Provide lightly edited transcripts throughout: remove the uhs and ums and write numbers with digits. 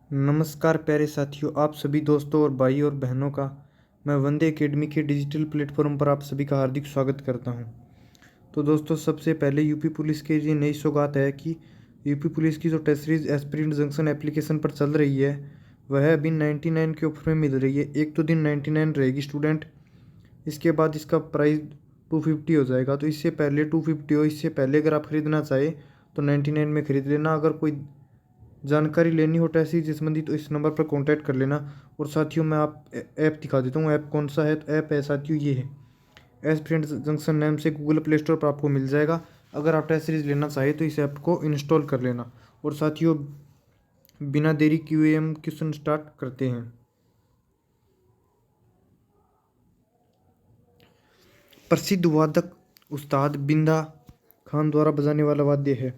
नमस्कार प्यारे साथियों, आप सभी दोस्तों और भाई और बहनों का मैं वंदे एकेडमी के डिजिटल प्लेटफॉर्म पर आप सभी का हार्दिक स्वागत करता हूं। तो दोस्तों, सबसे पहले यूपी पुलिस के लिए नई सौगात है कि यूपी पुलिस की जो test series aspirant junction application पर चल रही है वह अभी 99 के ऑफर में मिल रही है। एक तो दिन 99 रहेगी स्टूडेंट, इसके बाद इसका प्राइस 250 हो जाएगा। तो इससे पहले 250 हो, इससे पहले अगर आप खरीदना चाहे तो 99 में खरीद लेना। अगर कोई जानकारी लेनी हो टेस्ट सीरीज संबंधी तो इस नंबर पर कांटेक्ट कर लेना। और साथियों, मैं आप ऐप दिखा देता हूँ। ऐप कौन सा है? तो ऐप है साथियों, ये है एस्पिरेंट जंक्शन नाम से गूगल प्ले स्टोर पर आपको मिल जाएगा। अगर आप टेस्ट सीरीज लेना चाहे तो इस ऐप को इंस्टॉल कर लेना। और साथियों, बिना देरी किए हम क्वेश्चन स्टार्ट करते हैं। प्रसिद्ध वादक उस्ताद बिंदा खान द्वारा बजाने वाला वाद्य है।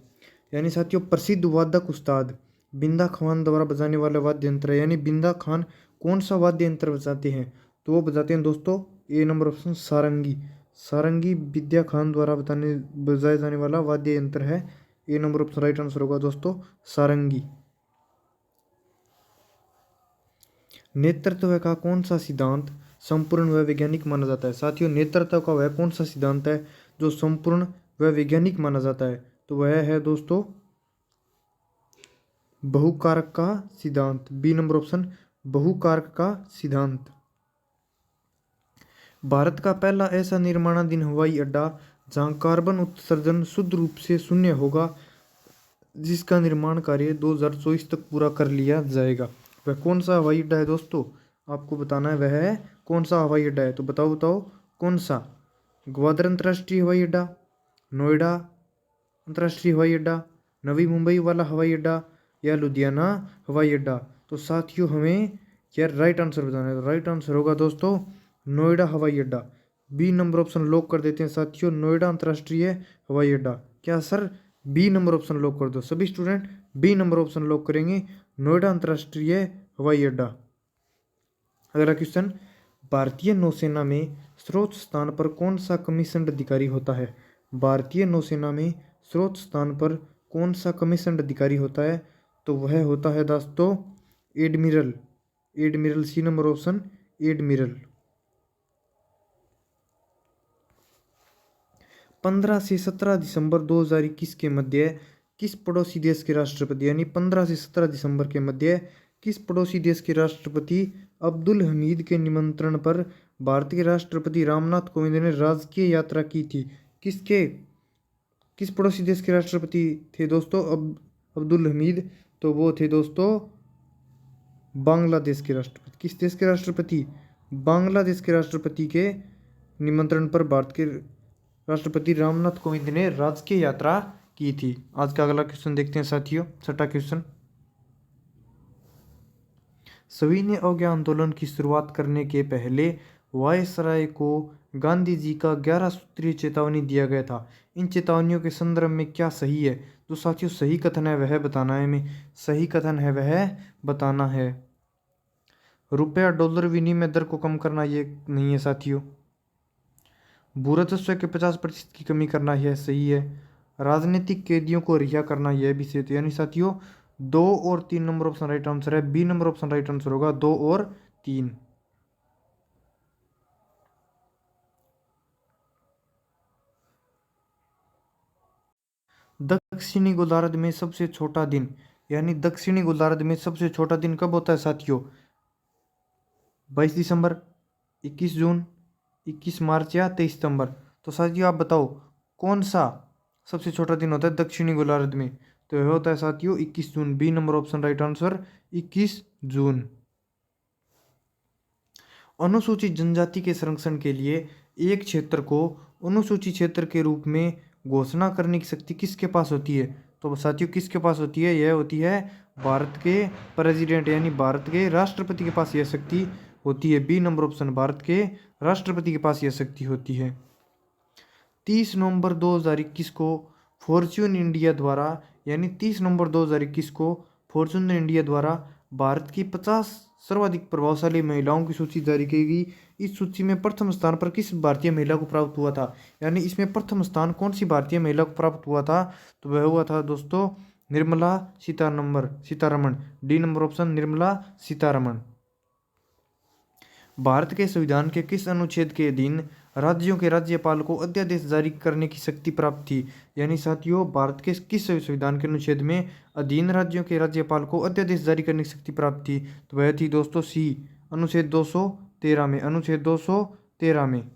यानी साथियों, प्रसिद्ध वादक उस्ताद बिंदा खान द्वारा बजाने वाला वाद्य यंत्र है। यानी बिंदा खान कौन सा वाद्य यंत्र बजाते हैं? तो वो बजाते हैं दोस्तों, ए नंबर ऑप्शन सारंगी। सारंगी विद्या खान द्वारा बजाए जाने वाला वाद्य यंत्र है। ए नंबर ऑप्शन राइट आंसर होगा दोस्तों, सारंगी। नेतृत्व का कौन सा सिद्धांत संपूर्ण व वैज्ञानिक माना जाता है? साथियों, नेतृत्व का वह कौन सा सिद्धांत है जो संपूर्ण व वैज्ञानिक माना जाता है? तो वह है दोस्तों बहुकारक का सिद्धांत। बी नंबर ऑप्शन, बहुकारक का सिद्धांत। भारत का पहला ऐसा निर्माणाधीन हवाई अड्डा जहां कार्बन उत्सर्जन शुद्ध रूप से शून्य होगा, जिसका निर्माण कार्य 2024 तक पूरा कर लिया जाएगा, वह कौन सा हवाई अड्डा है दोस्तों? आपको बताना है वह कौन सा हवाई अड्डा है। तो बताओ बताओ कौन सा? ग्वादर अंतर्राष्ट्रीय हवाई अड्डा, नोएडा अंतर्राष्ट्रीय हवाई अड्डा, नवी मुंबई वाला हवाई अड्डा, या लुधियाना हवाई अड्डा? तो साथियों, हमें यार राइट आंसर बताना है। तो राइट आंसर होगा दोस्तों नोएडा हवाई अड्डा। बी नंबर ऑप्शन लॉक कर देते हैं साथियों, नोएडा अंतर्राष्ट्रीय हवाई अड्डा। क्या sir B number option lock कर दो? सभी student B number option lock करेंगे, नोएडा अंतर्राष्ट्रीय हवाई अड्डा। अगला क्वेश्चन, भारतीय नौसेना में सर्वोच्च स्थान पर कौन सा कमीशन अधिकारी होता है? भारतीय नौसेना में सर्वोच्च स्थान पर कौन सा कमीशन अधिकारी होता है? तो वह होता है दोस्तों admiral. Admiral, C number option admiral. 15 से 17 दिसंबर 2021 के मध्य किस पड़ोसी देश के राष्ट्रपति, यानी 15 से 17 दिसंबर के मध्य किस पड़ोसी देश के राष्ट्रपति अब्दुल हमीद के निमंत्रण पर भारत के राष्ट्रपति रामनाथ कोविंद ने राजकीय यात्रा की थी? किस पड़ोसी देश के राष्ट्रपति थे दोस्तों अब्दुल हमीद? तो वो थे दोस्तों बांग्लादेश के राष्ट्रपति। किस देश के राष्ट्रपति? बांग्लादेश के राष्ट्रपति के निमंत्रण पर भारत के राष्ट्रपति रामनाथ कोविंद ने राजकीय यात्रा की थी। आज का अगला क्वेश्चन देखते हैं साथियों, छठा क्वेश्चन। सविनय अवज्ञा आंदोलन की शुरुआत करने के पहले वायसराय को गांधी जी का 11 सूत्रीय चेतावनी दिया गया था। इन चेतावनियों के संदर्भ में क्या सही है? जो साथियों सही कथन है वह बताना है हमें। सही कथन है वह बताना है। रुपया डॉलर विनिमय दर को कम करना, ये नहीं है साथियों। भूराजस्व के 50% की कमी करना, यह सही है। राजनीतिक कैदियों को रिहा करना, यह भी सही है। यानी साथियों 2 और 3 नंबर ऑप्शन राइट आंसर है। B number option right answer होगा, 2 और 3। दक्षिणी गोलार्ध में सबसे छोटा दिन, यानी दक्षिणी गोलार्ध में सबसे छोटा दिन कब होता है साथियों? 22 दिसंबर, 21 जून, 21 मार्च या 23 सितंबर? तो साथियों आप बताओ कौन सा सबसे छोटा दिन होता है दक्षिणी गोलार्ध में? तो यह होता है साथियों 21 जून। B number option right answer 21 जून। अनुसूचित जनजाति के संरक्षण के लिए एक क्षेत्र को अनुसूचित क्षेत्र के रूप में घोषणा करने की शक्ति किसके पास होती है? तो साथियों किसके पास होती है? यह होती है भारत के प्रेसिडेंट, यानी भारत के राष्ट्रपति के पास यह शक्ति होती है। बी नंबर ऑप्शन, भारत के राष्ट्रपति के पास यह शक्ति होती है। 30 नवंबर 2021 को फॉर्च्यून इंडिया द्वारा, यानी 30 नवंबर 2021 को फॉर्च्यून इंडिया द्वारा भारत की 50 सर्वाधिक प्रभावशाली महिलाओं की सूची जारी की गई। इस सूची में प्रथम स्थान पर किस भारतीय महिला को प्राप्त हुआ था? यानी इसमें प्रथम स्थान कौन सी भारतीय महिला को प्राप्त हुआ था? तो वह हुआ था दोस्तों Nirmala Sitharaman. D number option Nirmala Sitharaman. Bharat के संविधान के किस अनुच्छेद के अधीन राज्यों के राज्यपाल को अध्यादेश जारी करने की शक्ति प्राप्त थी? यानी साथियों, भारत के किस संविधान के अनुच्छेद में अधीन राज्यों के राज्यपाल को अध्यादेश जारी करने की शक्ति प्राप्त थी? तो वह थी दोस्तों सी, अनुच्छेद 213 में। अनुच्छेद 213 में।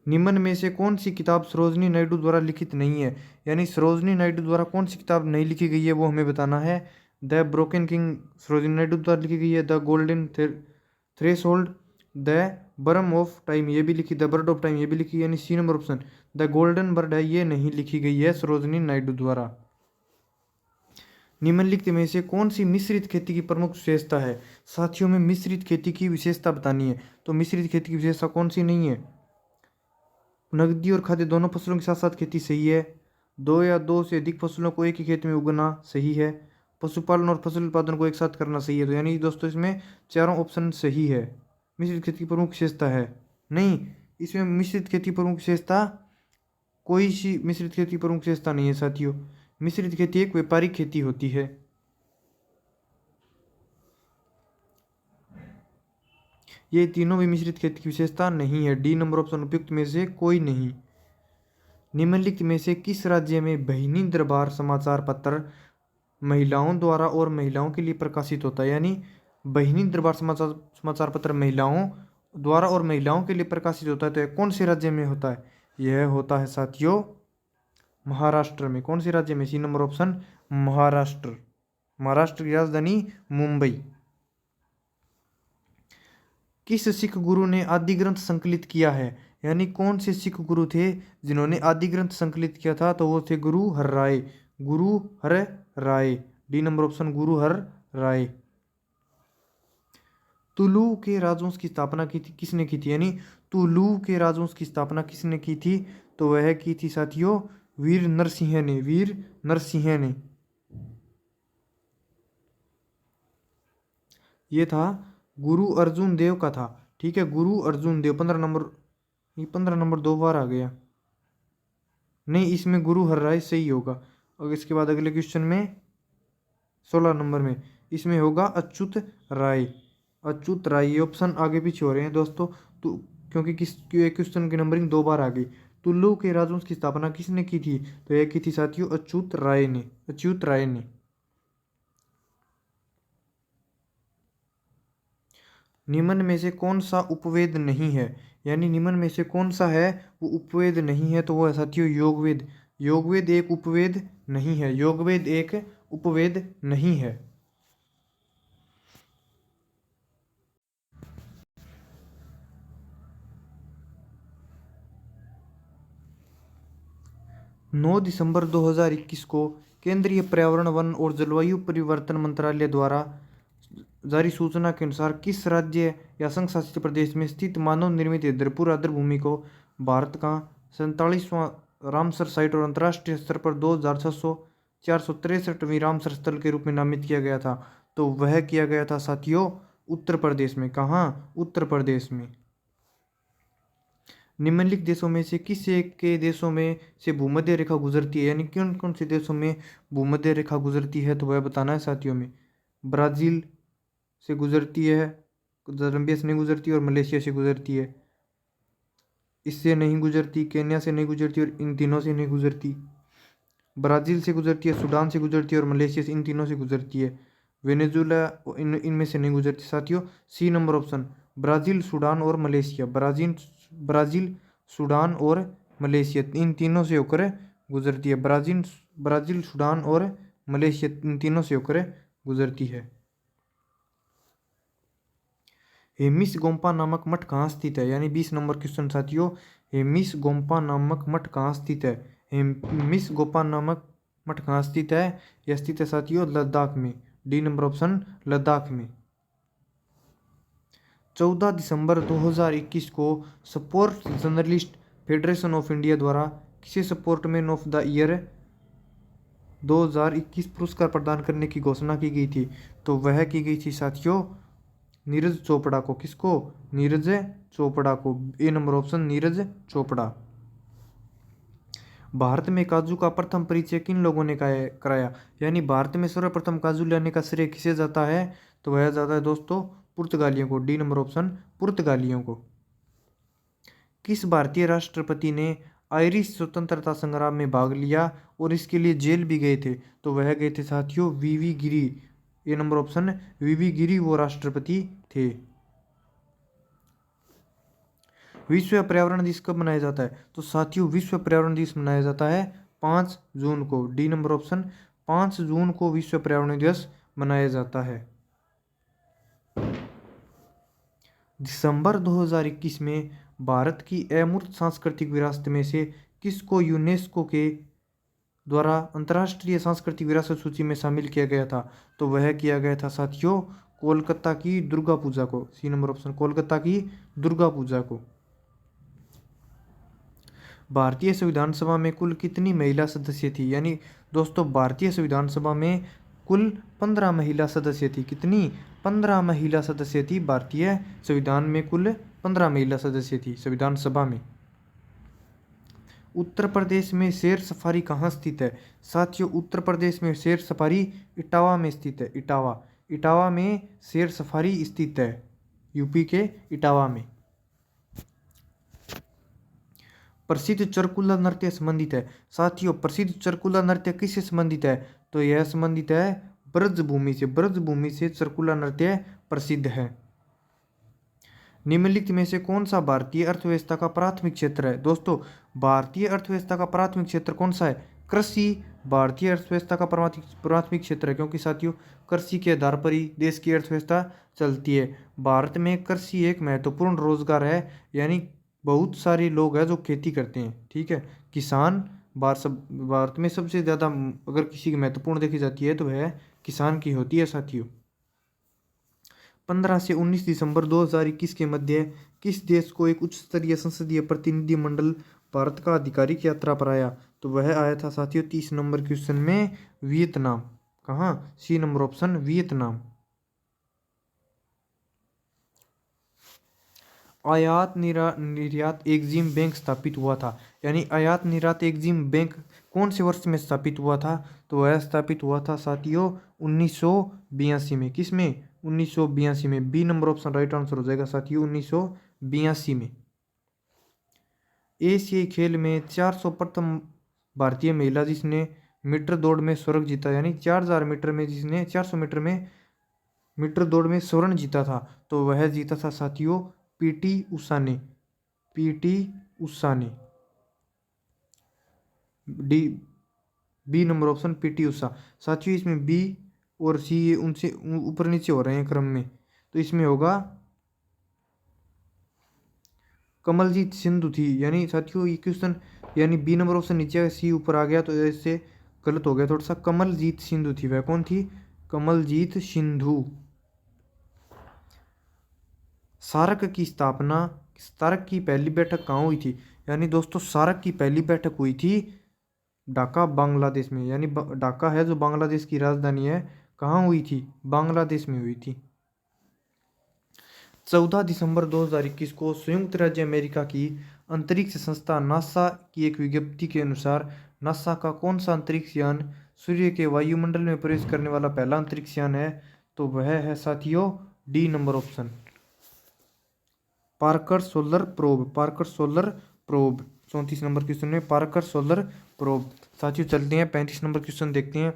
निम्न में से कौन सी किताब सरोजिनी नायडू द्वारा लिखित नहीं है? यानी सरोजिनी नायडू द्वारा कौन सी किताब नहीं लिखी गई है वो हमें बताना है। The broken king Sarojini Naidu द्वारा लिखी गई है। द गोल्डन थ्रेशोल्ड, द बर्म ऑफ टाइम ये भी लिखी, द बर्ड ऑफ टाइम ये भी लिखी, यानी C number option the golden bird है, ये नहीं लिखी गई है सरोजिनी नायडू द्वारा। निम्नलिखित में से कौन सी मिश्रित खेती की प्रमुख विशेषता है? साथियों में मिश्रित खेती की विशेषता बतानी है, तो मिश्रित खेती की विशेषता कौन सी नहीं है? नकदी और खाद्य दोनों फसलों के साथ साथ खेती सही है। दो या दो से अधिक फसलों को एक ही खेत में उगाना सही है। पशुपालन और फसल उत्पादन को एक साथ करना सही है। तो यानी दोस्तों इसमें चारों ऑप्शन सही है। मिश्रित खेती की प्रमुख विशेषता है नहीं, इसमें मिश्रित खेती की प्रमुख विशेषता कोई सी मिश्रित खेती की प्रमुख विशेषता नहीं है साथियों। मिश्रित खेती एक व्यापारिक खेती होती है। ये तीनों भी मिश्रित खेती की विशेषता नहीं है। डी नंबर ऑप्शन उपयुक्त में से कोई नहीं। निम्नलिखित में से किस राज्य में बहिनी दरबार समाचार पत्र महिलाओं द्वारा और महिलाओं के लिए प्रकाशित होता है? यानी बहिनी दरबार समाचार पत्र महिलाओं द्वारा और महिलाओं के लिए प्रकाशित होता है, तो यह कौन से राज्य में होता है? यह होता है साथियों महाराष्ट्र में। कौन से राज्य में? C number option Maharashtra. Maharashtra की राजधानी मुंबई। किस सिख गुरु ने आदि ग्रंथ संकलित किया है? यानी कौन से सिख गुरु थे जिन्होंने आदि ग्रंथ संकलित किया था? तो वो थे गुरु हर राय। गुरु हर राय। डी नंबर ऑप्शन गुरु हर राय। तुलु के राजवंश की स्थापना की थी किसने की थी? यानी तुलु के राजवंश की स्थापना किसने की थी? तो वह की थी साथियों वीर नरसिंह ने। वीर नरसिंह ने। ये था गुरु अर्जुन देव का था। ठीक है, गुरु अर्जुन देव। 15 नंबर, ये 15 नंबर 2 बार आ गया। नहीं, इसमें गुरु हर राय सही होगा। और इसके बाद अगले क्वेश्चन में 16 नंबर में इसमें होगा अच्युत राय। अच्युत राय। ये ऑप्शन आगे पीछे हो रहे हैं दोस्तों, तो क्योंकि क्वेश्चन की नंबरिंग 2 बार आ गई। तुल्लु के राजवंश की स्थापना किसने की थी? तो यह की थी साथियों अच्युत राय ने। अच्युत राय ने। निम्न में से कौन सा उपवेद नहीं है? यानी निम्न में से कौन सा है वो उपवेद नहीं है? तो वो है साथियों योगवेद। योगवेद एक उपवेद नहीं है। योगवेद एक उपवेद नहीं है। 9 दिसंबर 2021 को केंद्रीय पर्यावरण वन और जलवायु परिवर्तन मंत्रालय द्वारा जारी सूचना के अनुसार किस राज्य या संघ शासित प्रदेश में स्थित मानव निर्मित रुद्रपुर आर्द्रभूमि को भारत का 47वां रामसर साइट और अंतर्राष्ट्रीय स्तर पर 463वीं रामसर स्थल के रूप में नामित किया गया था? तो वह किया गया था साथियों उत्तर प्रदेश में। कहाँ? उत्तर प्रदेश में। निम्नलिखित देशों में से किस एक के देशों में से भूमध्य रेखा गुजरती है? यानी कौन कौन से देशों में भूमध्य रेखा गुजरती है? तो वह बताना है साथियों में। ब्राज़ील से गुजरती है, जाम्बिया से नहीं गुजरती और मलेशिया से गुजरती है। इससे नहीं गुजरती, केन्या से नहीं गुजरती और इन तीनों से नहीं गुजरती। ब्राज़ील से गुजरती है, सूडान से गुजरती है और मलेशिया से, इन तीनों से गुजरती है। वेनेजुएला इनमें से नहीं गुजरती साथियों। C number option Brazil, Sudan और मलेशिया। ब्राज़ील, सूडान और मलेशिया इन तीनों से होकर गुजरती है। ब्राज़ील, सूडान और मलेशिया इन तीनों से होकर गुजरती है। हेमिस गोम्पा नामक मठ कहाँ स्थित है? यानी 20 नंबर क्वेश्चन साथियों। हेमिस गोम्पा नामक मठ कहाँ स्थित है? हेमिस गोम्पा नामक मठ कहाँ स्थित है? यह स्थित है साथियों लद्दाख में। डी नंबर ऑप्शन लद्दाख में। 14 दिसंबर 2021 को sports journalist federation of India द्वारा किसे स्पोर्टमैन ऑफ द ईयर 2021 पुरस्कार प्रदान करने की घोषणा की गई थी? तो वह की गई थी साथियों नीरज चोपड़ा को। किसको? नीरज चोपड़ा को। ए नंबर ऑप्शन नीरज चोपड़ा। भारत में काजू का प्रथम परिचय किन लोगों ने कराया, यानी भारत में सर्वप्रथम काजू लाने का श्रेय किसे जाता है, तो वह जाता है दोस्तों पुर्तगालियों को। डी नंबर ऑप्शन पुर्तगालियों को। किस भारतीय राष्ट्रपति ने आयरिश स्वतंत्रता संग्राम में भाग लिया और इसके लिए जेल भी गए थे, तो वह गए थे साथियों वीवी गिरी। ए नंबर ऑप्शन वीवी गिरी वो राष्ट्रपति थे। विश्व पर्यावरण दिवस कब मनाया जाता है, तो साथियों विश्व पर्यावरण दिवस मनाया जाता है 5 जून को। डी नंबर ऑप्शन 5 जून को विश्व पर्यावरण दिवस मनाया जाता है। दिसंबर 2021 में भारत की अमूर्त सांस्कृतिक विरासत में से किसको यूनेस्को के द्वारा अंतर्राष्ट्रीय सांस्कृतिक विरासत सूची में शामिल किया गया था, तो वह किया गया था साथियों कोलकाता की दुर्गा पूजा को। सी नंबर ऑप्शन कोलकाता की दुर्गा पूजा को। भारतीय संविधान सभा में कुल कितनी महिला सदस्य थी, यानी दोस्तों भारतीय संविधान सभा में कुल 15 महिला सदस्य थी। कितनी? 15 महिला सदस्य थी। भारतीय संविधान में कुल 15 महिला सदस्य थी संविधान सभा में। उत्तर प्रदेश में शेर सफारी कहाँ स्थित है, साथियों उत्तर प्रदेश में शेर सफारी इटावा में स्थित है। इटावा में शेर सफारी स्थित है, यूपी के इटावा में। प्रसिद्ध चरकुला नृत्य संबंधित है, साथियों प्रसिद्ध चरकुला नृत्य किससे संबंधित है, तो यह संबंधित है ब्रजभूमि से। ब्रजभूमि से चरकुला नृत्य प्रसिद्ध है। निम्नलिखित में से कौन सा भारतीय अर्थव्यवस्था का प्राथमिक क्षेत्र है, दोस्तों भारतीय अर्थव्यवस्था का प्राथमिक क्षेत्र कौन सा है, कृषि भारतीय अर्थव्यवस्था का प्राथमिक क्षेत्र है, क्योंकि साथियों कृषि के आधार पर ही देश की अर्थव्यवस्था चलती है। भारत में कृषि एक महत्वपूर्ण रोजगार है, यानी बहुत सारे लोग हैं जो खेती करते हैं, ठीक है। किसान भारत में सबसे ज़्यादा अगर किसी की महत्वपूर्ण देखी जाती है तो वह किसान की होती है साथियों। 15 से 19 दिसंबर 2021 के मध्य किस देश को एक उच्च स्तरीय संसदीय प्रतिनिधिमंडल भारत का आधिकारिक यात्रा पर आया, तो वह आया था साथियों 30 नंबर क्वेश्चन में वियतनाम। कहाँ? C number option Vietnam. आयात निर्यात एक्जिम बैंक स्थापित हुआ था, यानी आयात निर्यात एक्जिम बैंक कौन से वर्ष में स्थापित हुआ था, तो वह स्थापित हुआ था साथियों 1982 में। किस में? 1982 में। B number option right answer हो जाएगा साथियों 1982 में। एशियाई खेल में 400 प्रथम भारतीय महिला जिसने मीटर दौड़ में स्वर्ण जीता, यानी 4000 मीटर में जिसने 400 मीटर में मीटर दौड़ में स्वर्ण जीता था, तो वह जीता था साथियों पीटी उषा ने। पीटी उषा ने। D B number option PT Usha. साथियों इसमें बी और सी ये उनसे ऊपर नीचे हो रहे हैं क्रम में, तो इसमें होगा कमलजीत सिंधु थी, यानी साथियों ये क्वेश्चन यानी बी नंबर ऑप्शन नीचे सी ऊपर आ गया तो ऐसे गलत हो गया थोड़ा सा। कमलजीत सिंधु थी, वह कौन थी? कमलजीत सिंधु। सार्क की स्थापना, सार्क की पहली बैठक कहाँ हुई थी, यानी दोस्तों सार्क की पहली बैठक हुई थी ढाका बांग्लादेश में, यानी ढाका है जो बांग्लादेश की राजधानी है, कहाँ हुई थी? बांग्लादेश में हुई थी। 14 दिसंबर 2021 को संयुक्त राज्य अमेरिका की अंतरिक्ष संस्था नासा की एक विज्ञप्ति के अनुसार नासा का कौन सा अंतरिक्ष यान सूर्य के वायुमंडल में प्रवेश करने वाला पहला अंतरिक्ष यान है, तो वह है साथियों D number option Parker solar probe. Parker solar probe 34 number question में पार्कर सोलर प्रोब। साथियों चलते हैं 35 नंबर क्वेश्चन देखते हैं।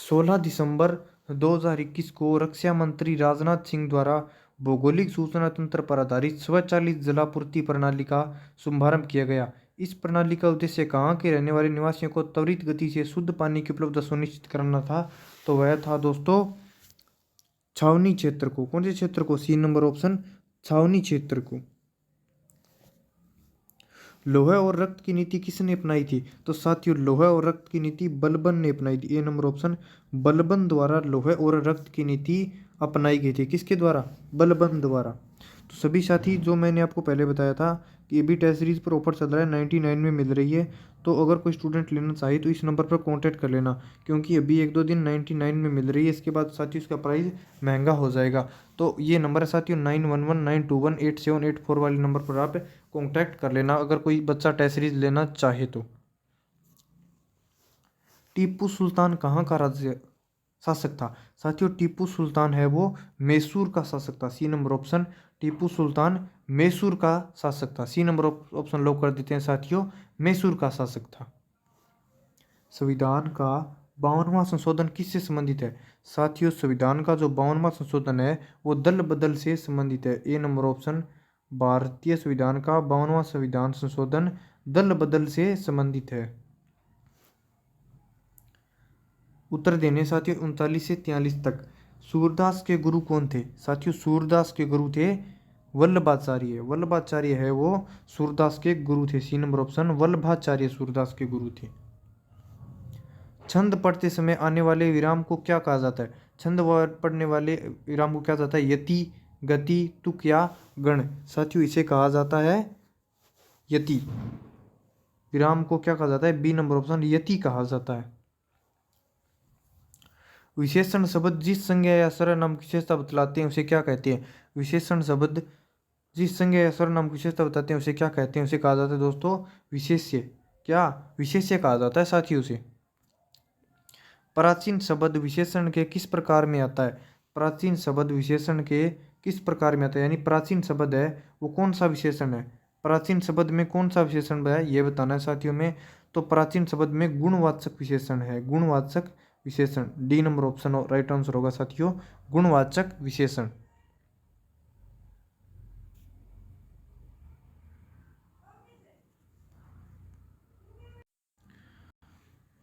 16 दिसंबर 2021 को रक्षा मंत्री राजनाथ सिंह द्वारा भौगोलिक सूचना तंत्र पर आधारित स्वचालित जलापूर्ति प्रणाली का शुभारंभ किया गया। इस प्रणाली का उद्देश्य कहाँ के रहने वाले निवासियों को त्वरित गति से शुद्ध पानी की उपलब्धता सुनिश्चित करना था, तो वह था दोस्तों छावनी क्षेत्र को। कौन से क्षेत्र को? सी नंबर ऑप्शन छावनी क्षेत्र को। लोहे और रक्त की नीति किसने अपनाई थी, तो साथियों लोहे और रक्त की नीति बलबन ने अपनाई थी। ए नंबर ऑप्शन बलबन द्वारा लोहे और रक्त की नीति अपनाई गई थी। किसके द्वारा? बलबन द्वारा। तो सभी साथी जो मैंने आपको पहले बताया था कि अभी टेस्ट सीरीज पर ऑफर चल रहा है 99 में मिल रही है, तो अगर कोई स्टूडेंट लेना चाहे तो इस नंबर पर कांटेक्ट कर लेना, क्योंकि अभी 1-2 दिन 99 में मिल रही है, इसके बाद साथियों इसका प्राइस महंगा हो जाएगा। तो ये नंबर है साथियों 9119218784 वाले नंबर पर आप कॉन्टैक्ट कर लेना अगर कोई बच्चा टेस्ट सीरीज लेना चाहे तो। टीपू सुल्तान कहाँ का राज्य शासक था? साथियों टीपू सुल्तान है वो मैसूर का शासक था। सी नंबर ऑप्शन, टीपू सुल्तान मैसूर का शासक था। सी नंबर ऑप्शन लॉक कर देते हैं साथियों, मैसूर का शासक था। संविधान का 52वां संशोधन किससे संबंधित है? साथियों संविधान का जो 52वां संशोधन है वो दल बदल से संबंधित है। ए नंबर ऑप्शन, भारतीय संविधान का 52वां संविधान संशोधन दल बदल से संबंधित है। उत्तर देने साथियों 39 से 43 तक। सूरदास के गुरु कौन थे? साथियों सूरदास के गुरु थे वल्लभाचार्य। वल्लभाचार्य है वो सूरदास के गुरु थे। C number option, Vallabhacharya Surdas के गुरु थे। छंद पढ़ते समय आने वाले विराम को क्या कहा जाता है? छंद पढ़ने वाले विराम को क्या जाता है? यति, गति, तुक या गण। साथियों इसे कहा जाता है यति। विराम को क्या कहा जाता है? बी नंबर ऑप्शन, यति कहा जाता है। विशेषण शब्द जिस संज्ञा या सर्वनाम की विशेषता बतलाते हैं उसे क्या कहते हैं? विशेषण शब्द जिस संज्ञा या सर्वनाम की विशेषता बताते हैं उसे क्या कहते हैं? उसे कहा जाता है दोस्तों विशेष्य। क्या? विशेष्य कहा जाता है साथियों से। प्राचीन शब्द विशेषण के किस प्रकार में आता है? प्राचीन शब्द विशेषण के किस प्रकार में आता है? यानी प्राचीन शब्द है वो कौन सा विशेषण है? प्राचीन शब्द में कौन सा विशेषण है ये बताना है साथियों में। तो प्राचीन शब्द में गुणवाचक विशेषण है, गुणवाचक विशेषण। D number option right answer होगा साथियों, गुणवाचक विशेषण।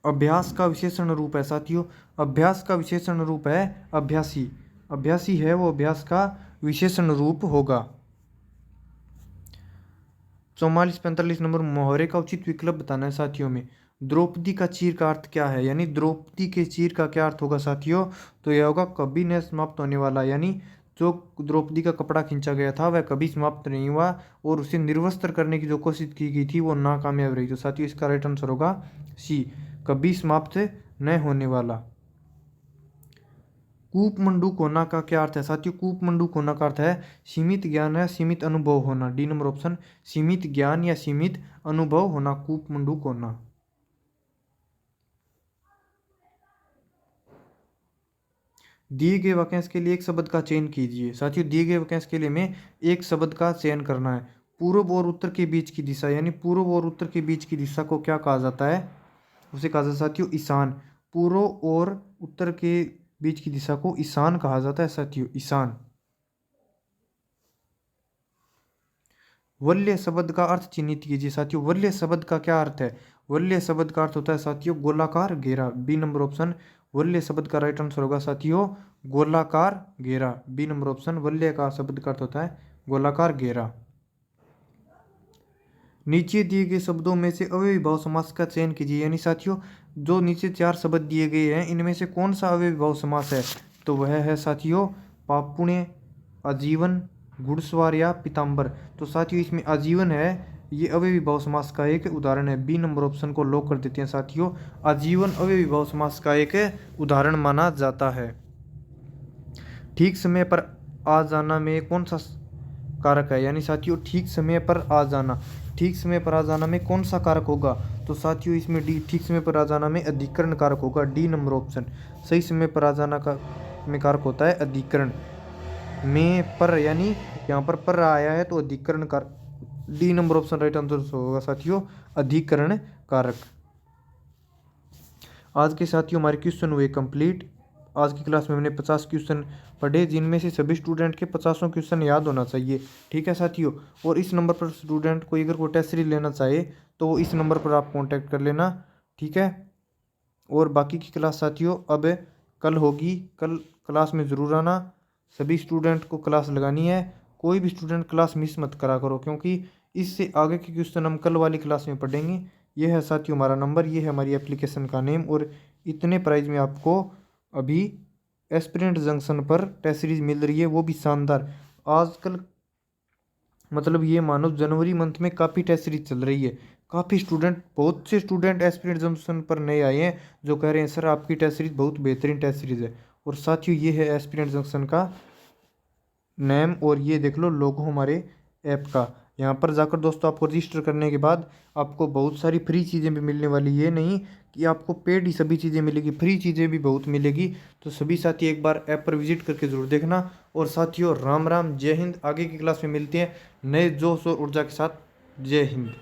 अभ्यास का विशेषण रूप है साथियों, अभ्यास का विशेषण रूप है अभ्यासी। अभ्यासी है वो अभ्यास का विशेषण रूप होगा। 44-45 नंबर, मोहरे का उचित विकल्प बताना है साथियों में। द्रौपदी का चीर का अर्थ क्या है? यानी द्रौपदी के चीर का क्या अर्थ होगा साथियों? तो यह होगा कभी न समाप्त होने वाला। यानी जो द्रौपदी का कपड़ा खींचा गया था वह कभी समाप्त नहीं हुआ और उसे निर्वस्त्र करने की जो कोशिश की गई थी वो नाकामयाब रही। तो साथियों इसका राइट आंसर होगा सी, कभी समाप्त न होने वाला। कूपमंडूक होना का क्या अर्थ है साथियों? कूपमंडूक होना का अर्थ है सीमित ज्ञान या सीमित अनुभव होना। डी नंबर ऑप्शन, सीमित ज्ञान या सीमित अनुभव होना, कूपमंडूक होना। दिए गए वाक्यांश के लिए एक शब्द का चयन कीजिए। साथियों दिए गए वाक्यांश के लिए हमें एक शब्द का चयन करना है। पूर्व और उत्तर के बीच की दिशा, यानी पूर्व और उत्तर के बीच की दिशा को क्या कहा जाता है? उसे कहा जाता है साथियों ईशान। पूर्व और उत्तर के बीच की दिशा को ईशान कहा जाता है साथियों, ईशान। वल्य शब्द का अर्थ चिन्हित कीजिए। साथियों वल्य शब्द का क्या अर्थ है? वल्य शब्द का अर्थ होता है साथियों गोलाकार घेरा। बी नंबर ऑप्शन, वल्य शब्द का राइट आंसर होगा साथियों गोलाकार घेरा। बी नंबर ऑप्शन, वल्य का शब्द का अर्थ होता है गोलाकार घेरा। नीचे दिए गए शब्दों में से अव्ययी भाव समास का चयन कीजिए। यानी साथियों जो नीचे 4 शब्द दिए गए हैं इनमें से कौन सा अव्ययी भाव समास है? तो वह है साथियों पापुण्य, आजीवन, घुड़सवार या पीताम्बर। तो साथियों इसमें आजीवन है, ये अव्ययी भाव समास का एक उदाहरण है। बी नंबर ऑप्शन को लॉक कर देते हैं साथियों, आजीवन अव्ययी भाव समास का एक उदाहरण माना जाता है। ठीक समय पर आ जाना में कौन सा कारक है? यानी साथियों ठीक समय पर आ जाना, ठीक समय पर आ जाना में कौन सा कारक होगा? तो साथियों इसमें डी, ठीक समय पर आ जाना में अधिकरण कारक होगा। डी नंबर ऑप्शन, सही समय पर आ जाना का में कारक होता है अधिकरण। में पर यानी यहाँ पर आया है तो अधिकरण कारक। D number option right answer होगा साथियों अधिकरण कारक। आज के साथियों हमारे क्वेश्चन हुए कंप्लीट। आज की क्लास में हमने 50 क्वेश्चन पढ़े जिनमें से सभी स्टूडेंट के 50 क्वेश्चन याद होना चाहिए। ठीक है साथियों, और इस नंबर पर स्टूडेंट कोई अगर कोई टेस्ट सीरीज लेना चाहे तो वो इस नंबर पर आप कांटेक्ट कर लेना। ठीक है, और बाकी की क्लास साथियों अब कल होगी, कल क्लास में ज़रूर आना। सभी स्टूडेंट को क्लास लगानी है, कोई भी स्टूडेंट क्लास मिस मत करा करो क्योंकि इससे आगे के क्वेश्चन हम कल वाली क्लास में पढ़ेंगे। ये है साथियों हमारा नंबर, ये है हमारी एप्लीकेशन का नेम, और इतने प्राइस में आपको अभी एस्पिरेंट जंक्शन पर टेस्ट सीरीज मिल रही है, वो भी शानदार। आजकल मतलब ये मानो जनवरी मंथ में काफ़ी टेस्ट सीरीज चल रही है। काफ़ी स्टूडेंट, बहुत से स्टूडेंट एस्पिरेंट जंक्शन पर नए आए हैं जो कह रहे हैं सर आपकी टेस्ट सीरीज बहुत बेहतरीन टेस्ट सीरीज है। और साथियों ये है एस्पिरेंट जंक्शन का नेम, और ये देख लो लोगो हमारे ऐप का। यहाँ पर जाकर दोस्तों आपको रजिस्टर करने के बाद आपको बहुत सारी फ्री चीज़ें भी मिलने वाली, ये नहीं कि आपको पेड ही सभी चीज़ें मिलेगी, फ्री चीज़ें भी बहुत मिलेगी। तो सभी साथी एक बार ऐप पर विजिट करके ज़रूर देखना। और साथियों राम राम, जय हिंद। आगे की क्लास में मिलते हैं नए जोश और ऊर्जा के साथ। जय हिंद।